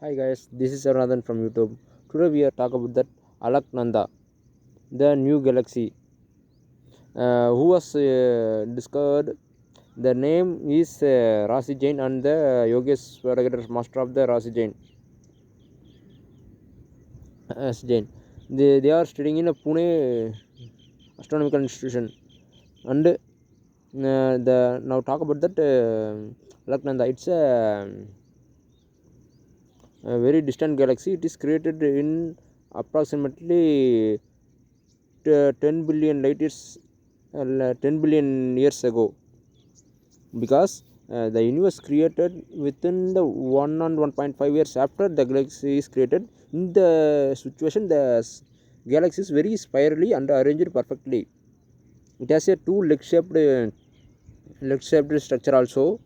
Hi guys, this is Arnathan from YouTube. Today we are talk about that Alaknanda, the new galaxy, who was discovered. The name is Rasi Jain and the Yogesh Vadagadar, master of the Rasi Jain. Jain. They are studying in a Pune astronomical institution, and the now talk about that Alaknanda. It's a very distant galaxy. It is created in approximately 10 billion light years 10 billion years ago, because the universe created within the 1 and 1.5 years after the galaxy is created. In the situation, the galaxy is very spirally and arranged perfectly. It has a two leg shaped structure also,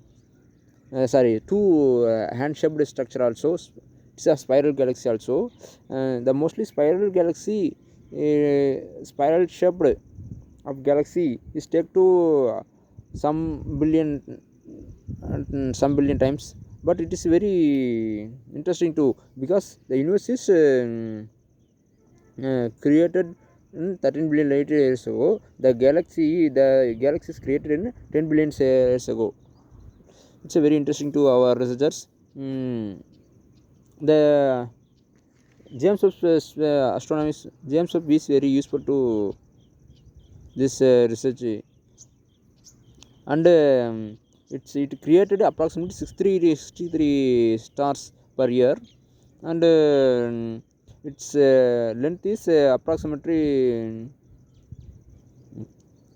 two hand shaped structure also. It's a spiral galaxy also. The mostly spiral galaxy, spiral shaped of galaxy is take to some billion some billion times, but it is very interesting too, because the universe is created in 13 billion light years ago. The galaxy is created in 10 billion years ago. It's a very interesting to our researchers. The James Webb astronomy, James Webb is very useful to this research, and it created approximately 63 stars per year, and its length is approximately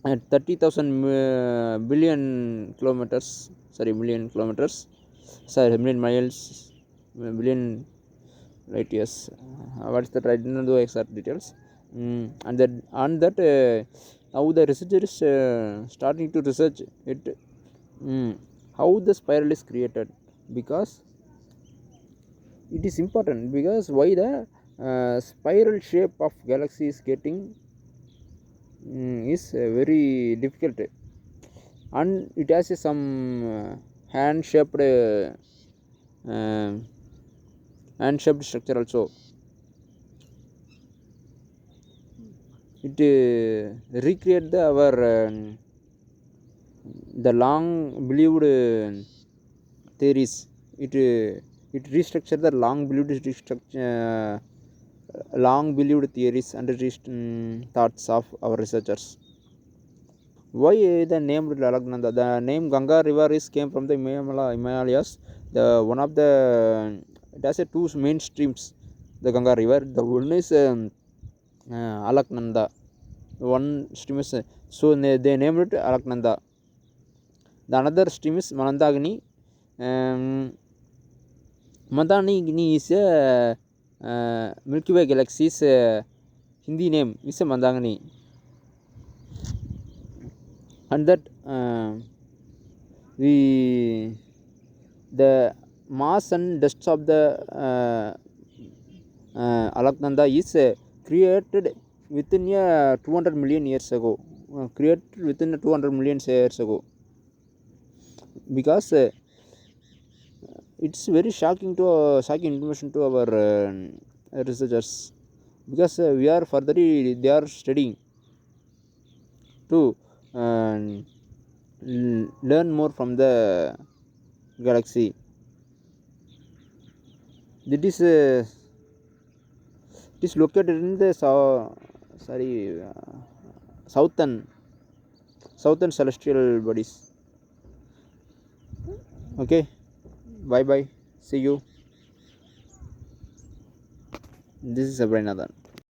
30,000 billion kilometers, million kilometers, million miles, billion light years. What is that? I didn't know exact details. And that now the researcher is starting to research it, how the spiral is created, because it is important, because why the spiral shape of galaxy is getting is very difficult, and it has some hand shaped uh, hand shaped structure also. It recreate the long believed theories. It restructure the long believed theories and thoughts of our researchers. Why the name Alaknanda? The name Ganga river is came from the Himalayas. The one of the it has a two main streams. The Ganga river. The one is Alaknanda. One stream is so they named it Alaknanda. The another stream is Mandakini. Mandakini is a Milky Way galaxy's Hindi name is a Mandakini, and that the mass and dust of the Alaknanda is created within 200 million years ago. Created within 200 million years ago, because it's very shocking information to our researchers, because we are furtherly they are studying to uh, learn more from the galaxy. It is located in the southern celestial bodies. Okay, bye bye, see you. This is Sabrinathan.